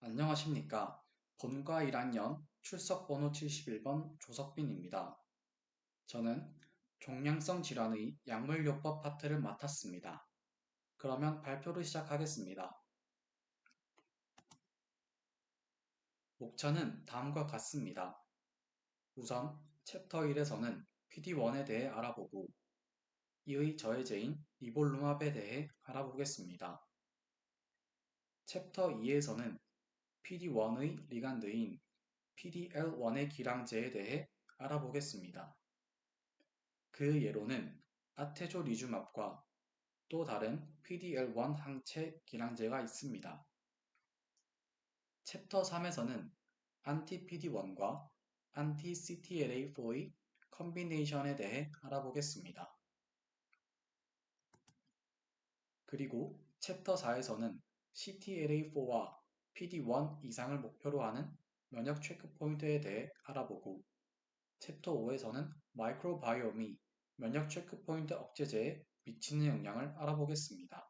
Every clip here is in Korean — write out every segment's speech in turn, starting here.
안녕하십니까. 본과 1학년 출석번호 71번 조석빈입니다. 저는 종양성 질환의 약물요법 파트를 맡았습니다. 그러면 발표를 시작하겠습니다. 목차는 다음과 같습니다. 우선 챕터 1에서는 PD1에 대해 알아보고 이의 저해제인 니볼루맙에 대해 알아보겠습니다. 챕터 2에서는 PD1의 리간드인 PDL1의 기량제에 대해 알아보겠습니다. 그 예로는 아테조리주맙과 또 다른 PDL1 항체 기량제가 있습니다. 챕터 3에서는 안티-PD1과 안티-CTLA4의 컨비네이션에 대해 알아보겠습니다. 그리고 챕터 4에서는 CTLA4와 PD1 이상을 목표로 하는 면역 체크포인트에 대해 알아보고 챕터 5에서는 마이크로바이옴이 면역 체크포인트 억제제에 미치는 영향을 알아보겠습니다.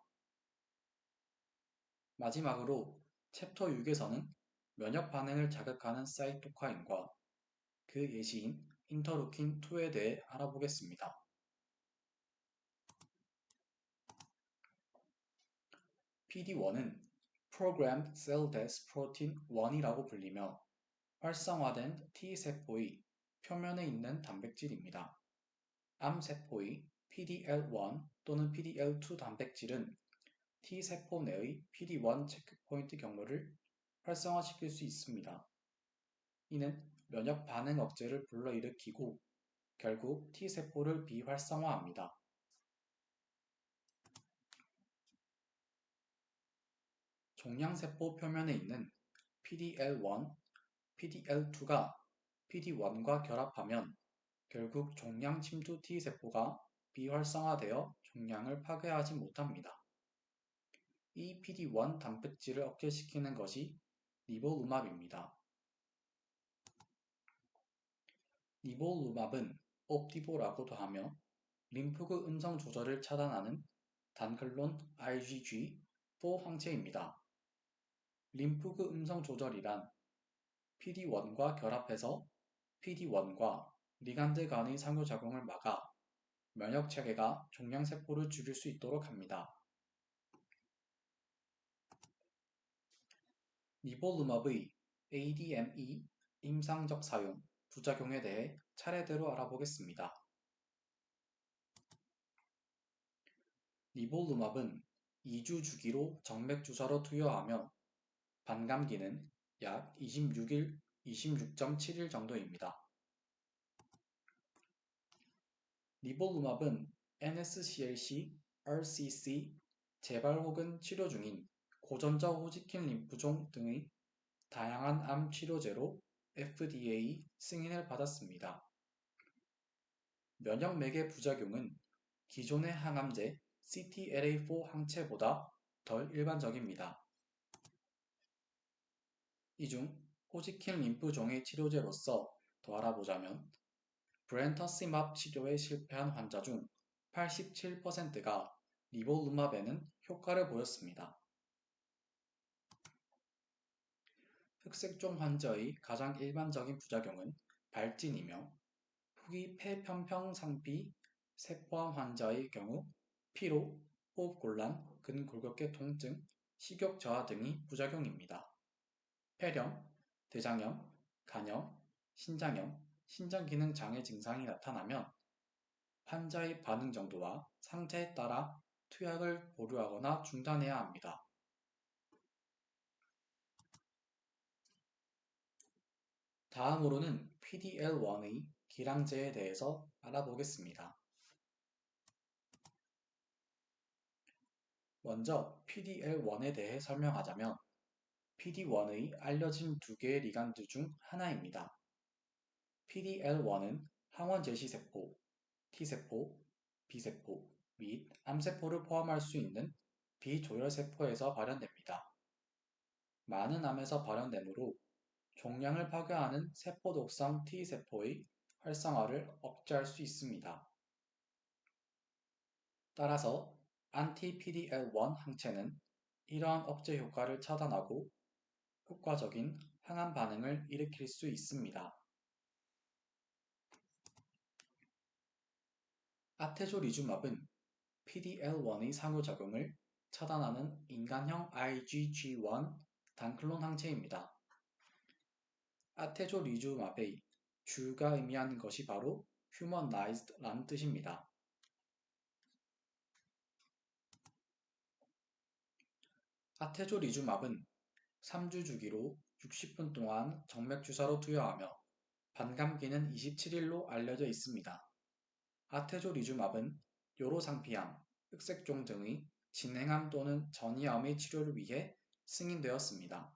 마지막으로 챕터 6에서는 면역 반응을 자극하는 사이토카인과 그 예시인 인터루킨2에 대해 알아보겠습니다. PD1은 Programmed Cell Death Protein 1이라고 불리며 활성화된 T세포의 표면에 있는 단백질입니다. 암세포의 PDL1 또는 PDL2 단백질은 T세포 내의 PD1 체크포인트 경로를 활성화시킬 수 있습니다. 이는 면역 반응 억제를 불러일으키고 결국 T세포를 비활성화합니다. 종양세포 표면에 있는 PDL1, PDL2가 PD1과 결합하면 결국 종양 침투 T세포가 비활성화되어 종양을 파괴하지 못합니다. 이 PD1 단백질을 억제시키는 것이 니볼루맙입니다. 니볼루맙은 옵디보라고도 하며 림프구 음성 조절을 차단하는 단클론 IgG4 항체입니다. 림프구 음성 조절이란 PD1과 결합해서 PD1과 리간드 간의 상호작용을 막아 면역체계가 종양세포를 죽일 수 있도록 합니다. 니볼루맙의 ADME 임상적 사용, 부작용에 대해 차례대로 알아보겠습니다. 니볼루맙은 2주 주기로 정맥주사로 투여하며 반감기는 약 26일, 26.7일 정도입니다. 니볼루맙은 NSCLC, RCC, 재발 혹은 치료 중인 고전자 호지킨 림프종 등의 다양한 암 치료제로 FDA 승인을 받았습니다. 면역맥의 부작용은 기존의 항암제 CTLA4 항체보다 덜 일반적입니다. 이 중 호지킨 림프종의 치료제로서 더 알아보자면 브렌터시맙 치료에 실패한 환자 중 87%가 니볼루맙에는 효과를 보였습니다. 흑색종 환자의 가장 일반적인 부작용은 발진이며 후기 폐편평상피 세포암 환자의 경우 피로, 호흡곤란, 근골격계 통증, 식욕 저하 등이 부작용입니다. 폐렴, 대장염, 간염, 신장염, 신장기능 장애 증상이 나타나면 환자의 반응 정도와 상태에 따라 투약을 보류하거나 중단해야 합니다. 다음으로는 PDL1의 기량제에 대해서 알아보겠습니다. 먼저 PDL1에 대해 설명하자면 PD1의 알려진 두 개의 리간드 중 하나입니다. PDL1은 항원 제시세포, T세포, B세포 및 암세포를 포함할 수 있는 비조혈세포에서 발현됩니다. 많은 암에서 발현되므로 종양을 파괴하는 세포 독성 T세포의 활성화를 억제할 수 있습니다. 따라서 안티-PDL1 항체는 이러한 억제 효과를 차단하고 효과적인 항암 반응을 일으킬 수 있습니다. 아테조리주맙은 PDL1의 상호작용을 차단하는 인간형 IgG1 단클론 항체입니다. 아테조리주맙의 주가 의미하는 것이 바로 humanized라는 뜻입니다. 아테조리주맙은 3주 주기로 60분 동안 정맥주사로 투여하며 반감기는 27일로 알려져 있습니다. 아테조리주맙은 요로상피암, 흑색종 등의 진행암 또는 전이암의 치료를 위해 승인되었습니다.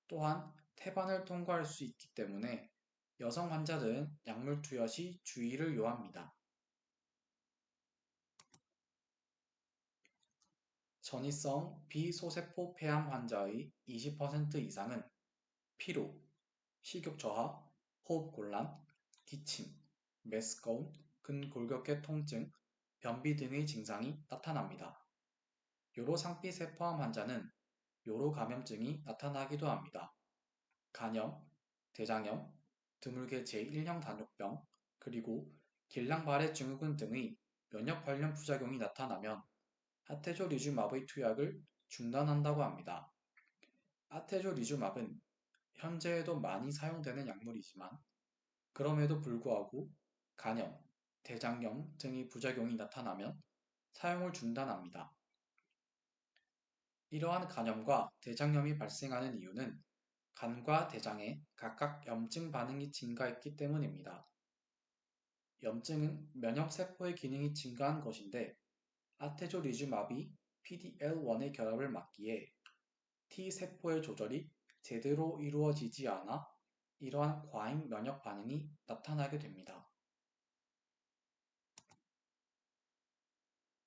또한 태반을 통과할 수 있기 때문에 여성 환자들은 약물 투여 시 주의를 요합니다. 전이성 비소세포 폐암 환자의 20% 이상은 피로, 식욕 저하, 호흡 곤란, 기침, 메스꺼움, 근골격계 통증, 변비 등의 증상이 나타납니다. 요로상피세포암 환자는 요로 감염증이 나타나기도 합니다. 간염, 대장염, 드물게 제1형 단뇨병, 그리고 길랑바레 증후군 등의 면역 관련 부작용이 나타나면 아테조리주맙의 투약을 중단한다고 합니다. 아테조리주맙은 현재에도 많이 사용되는 약물이지만 그럼에도 불구하고 간염, 대장염 등의 부작용이 나타나면 사용을 중단합니다. 이러한 간염과 대장염이 발생하는 이유는 간과 대장에 각각 염증 반응이 증가했기 때문입니다. 염증은 면역세포의 기능이 증가한 것인데 아테조리주맙이 PDL1의 결합을 막기에 T세포의 조절이 제대로 이루어지지 않아 이러한 과잉 면역 반응이 나타나게 됩니다.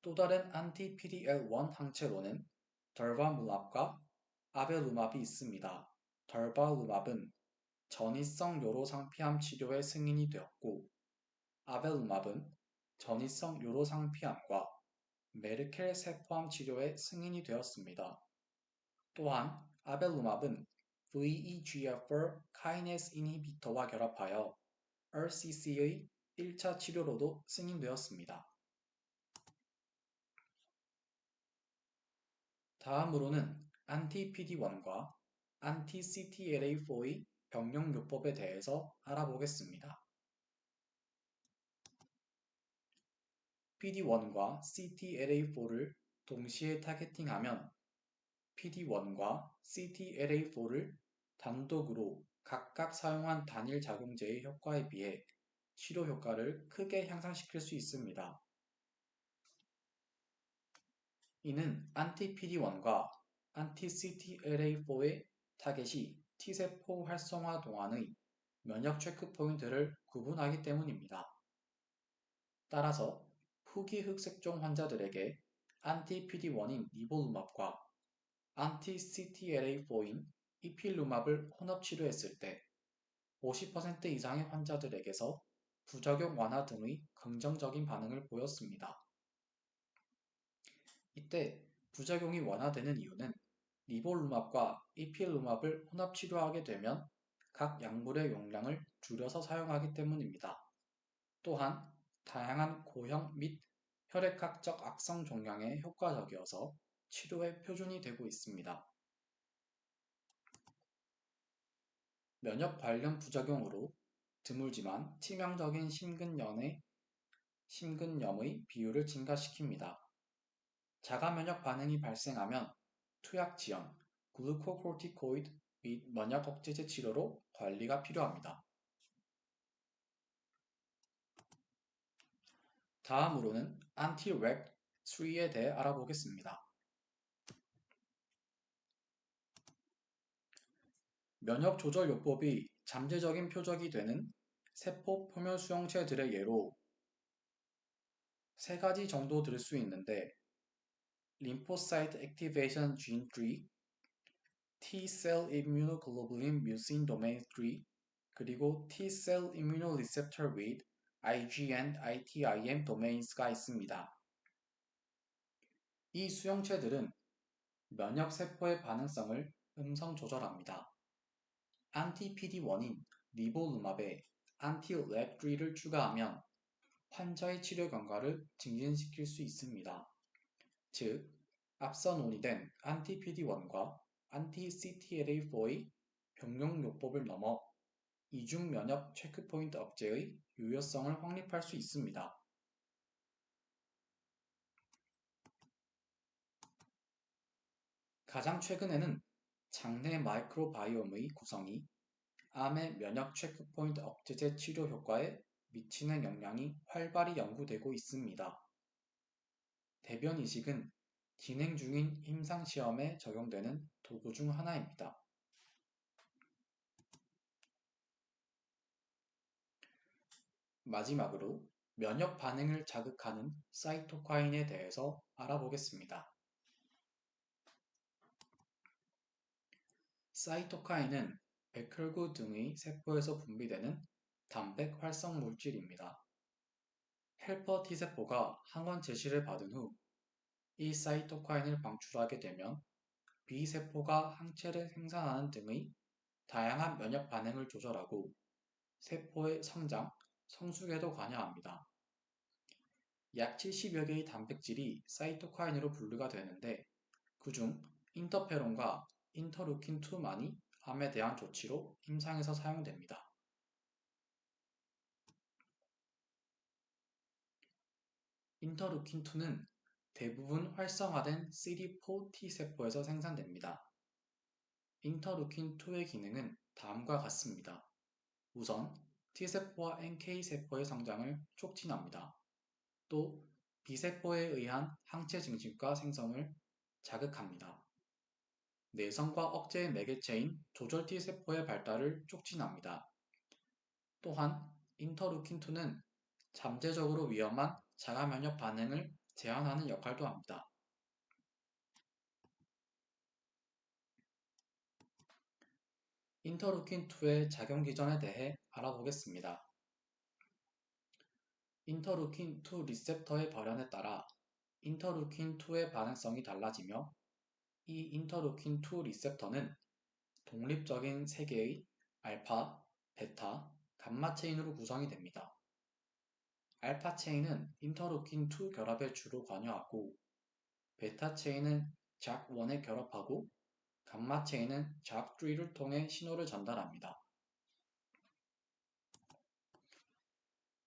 또 다른 안티-PDL1 항체로는 덜바루맙과 아벨루맙이 있습니다. 덜바루맙은 전이성 요로상피암 치료에 승인이 되었고 아벨루맙은 전이성 요로상피암과 메르켈 세포암 치료에 승인이 되었습니다. 또한 아벨루맙은 VEGFR 카이네스 이니비터와 결합하여 RCC의 1차 치료로도 승인되었습니다. 다음으로는 안티-PD1과 안티-CTLA4의 병용요법에 대해서 알아보겠습니다. PD1과 CTLA4를 동시에 타겟팅하면 PD1과 CTLA4를 단독으로 각각 사용한 단일 작용제의 효과에 비해 치료 효과를 크게 향상시킬 수 있습니다. 이는 안티-PD1과 안티-CTLA4의 타겟이 T세포 활성화 동안의 면역 체크 포인트를 구분하기 때문입니다. 따라서 후기 흑색종 환자들에게 안티-PD1인 니볼루맙과 안티-CTLA4인 이필루맙을 혼합 치료했을 때 50% 이상의 환자들에게서 부작용 완화 등의 긍정적인 반응을 보였습니다. 이때 부작용이 완화되는 이유는 니볼루맙과 이필루맙을 혼합 치료하게 되면 각 약물의 용량을 줄여서 사용하기 때문입니다. 또한 다양한 고형 및 혈액학적 악성 종양에 효과적이어서 치료의 표준이 되고 있습니다. 면역 관련 부작용으로 드물지만 치명적인 심근염의 비율을 증가시킵니다. 자가면역 반응이 발생하면 투약 지연, 글루코코르티코이드 및 면역 억제제 치료로 관리가 필요합니다. 다음으로는 안티-REC3에 대해 알아보겠습니다. 면역 조절 요법이 잠재적인 표적이 되는 세포 표면 수용체들의 예로 세 가지 정도 들 수 있는데 Lymphocyte Activation Gene 3, T-Cell Immunoglobulin Mucin Domain 3, 그리고 T-Cell Immunoreceptor with IgN, ITIM Domains가 있습니다. 이 수용체들은 면역세포의 반응성을 음성 조절합니다. 안티-PD-1인 니볼루맙에 안티-랩3를 추가하면 환자의 치료 경과를 증진시킬 수 있습니다. 즉, 앞서 논의된 안티-PD-1과 안티-CTLA4의 병용요법을 넘어 이중 면역 체크포인트 억제의 유효성을 확립할 수 있습니다. 가장 최근에는 장내 마이크로바이옴의 구성이 암의 면역 체크포인트 억제제 치료 효과에 미치는 영향이 활발히 연구되고 있습니다. 대변 이식은 진행 중인 임상시험에 적용되는 도구 중 하나입니다. 마지막으로 면역 반응을 자극하는 사이토카인에 대해서 알아보겠습니다. 사이토카인은 백혈구 등의 세포에서 분비되는 단백 활성 물질입니다. 헬퍼 T세포가 항원 제시를 받은 후 이 사이토카인을 방출하게 되면 B세포가 항체를 생산하는 등의 다양한 면역 반응을 조절하고 세포의 성장, 성숙에도 관여합니다. 약 70여 개의 단백질이 사이토카인으로 분류가 되는데 그중 인터페론과 인터루킨2만이 암에 대한 조치로 임상에서 사용됩니다. 인터루킨2는 대부분 활성화된 CD4 T세포에서 생산됩니다. 인터루킨2의 기능은 다음과 같습니다. 우선 T세포와 NK세포의 성장을 촉진합니다. 또 B세포에 의한 항체 증식과 생성을 자극합니다. 내성과 억제의 매개체인 조절 T세포의 발달을 촉진합니다. 또한 인터루킨2는 잠재적으로 위험한 자가면역 반응을 제한하는 역할도 합니다. 인터루킨2의 작용 기전에 대해 알아보겠습니다. 인터루킨2 리셉터의 발현에 따라 인터루킨2의 반응성이 달라지며 이 인터루킨2 리셉터는 독립적인 3개의 알파, 베타, 감마 체인으로 구성이 됩니다. 알파 체인은 인터루킨2 결합에 주로 관여하고 베타 체인은 JAK1에 결합하고 감마 체인은 JAK3를 통해 신호를 전달합니다.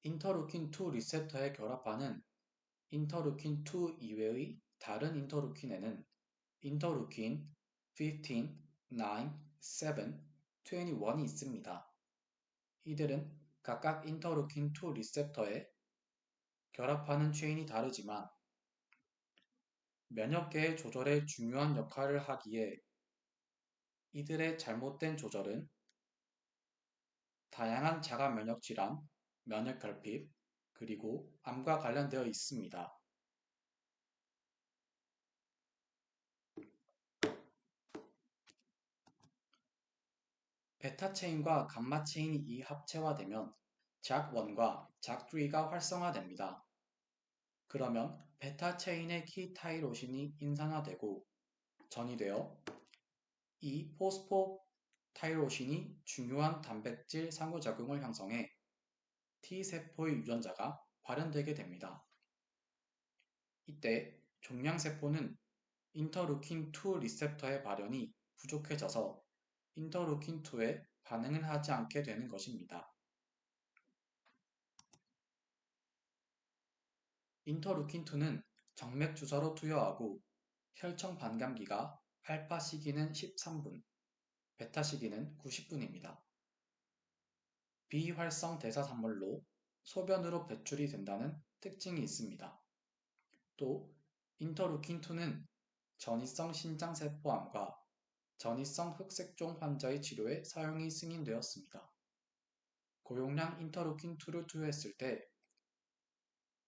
인터루킨2 리셉터에 결합하는 인터루킨2 이외의 다른 인터루킨에는 인터루킨 15, 9, 7, 21이 있습니다. 이들은 각각 인터루킨2 리셉터에 결합하는 체인이 다르지만 면역계의 조절에 중요한 역할을 하기에 이들의 잘못된 조절은 다양한 자가 면역 질환, 면역 결핍, 그리고 암과 관련되어 있습니다. 베타 체인과 감마 체인이 이합체화되면 JAK1과 JAK3가 활성화됩니다. 그러면 베타 체인의 키 타이로신이 인산화되고 전이되어 이 포스포타이로신이 중요한 단백질 상호작용을 형성해 T세포의 유전자가 발현되게 됩니다. 이때 종양세포는 인터루킨2 리셉터의 발현이 부족해져서 인터루킨2에 반응을 하지 않게 되는 것입니다. 인터루킨2는 정맥 주사로 투여하고 혈청 반감기가 알파 시기는 13분, 베타 시기는 90분입니다. 비활성 대사산물로 소변으로 배출이 된다는 특징이 있습니다. 또 인터루킨2는 전이성 신장세포암과 전이성 흑색종 환자의 치료에 사용이 승인되었습니다. 고용량 인터루킨2를 투여했을 때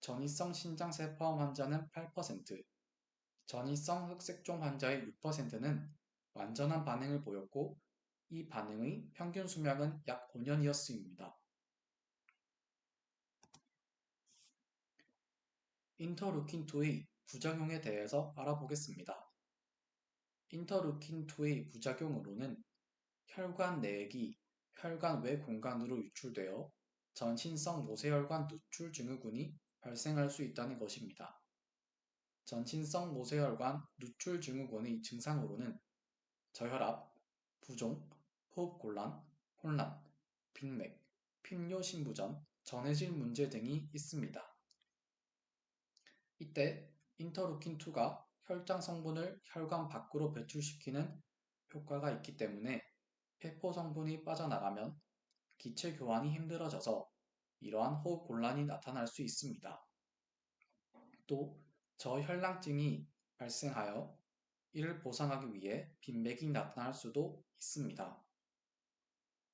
전이성 신장세포암 환자는 8%, 전이성 흑색종 환자의 6%는 완전한 반응을 보였고 이 반응의 평균 수명은 약 5년이었습니다. 인터루킨2의 부작용에 대해서 알아보겠습니다. 인터루킨2의 부작용으로는 혈관 내액이 혈관 외 공간으로 유출되어 전신성 모세혈관 누출 증후군이 발생할 수 있다는 것입니다. 전신성 모세혈관 누출 증후군의 증상으로는 저혈압, 부종, 호흡곤란, 혼란, 빅맥, 핀뇨신부전, 전해질 문제 등이 있습니다. 이때 인터루킨2가 혈장 성분을 혈관 밖으로 배출시키는 효과가 있기 때문에 세포 성분이 빠져나가면 기체 교환이 힘들어져서 이러한 호흡 곤란이 나타날 수 있습니다. 또 저혈당증이 발생하여 이를 보상하기 위해 빈맥이 나타날 수도 있습니다.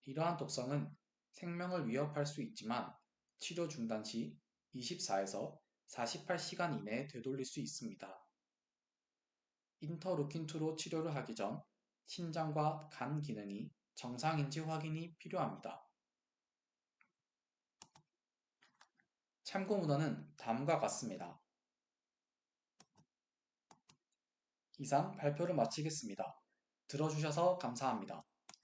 이러한 독성은 생명을 위협할 수 있지만 치료 중단 시 24에서 48시간 이내에 되돌릴 수 있습니다. 인터루킨2로 치료를 하기 전 신장과 간 기능이 정상인지 확인이 필요합니다. 참고 문헌은 다음과 같습니다. 이상 발표를 마치겠습니다. 들어주셔서 감사합니다.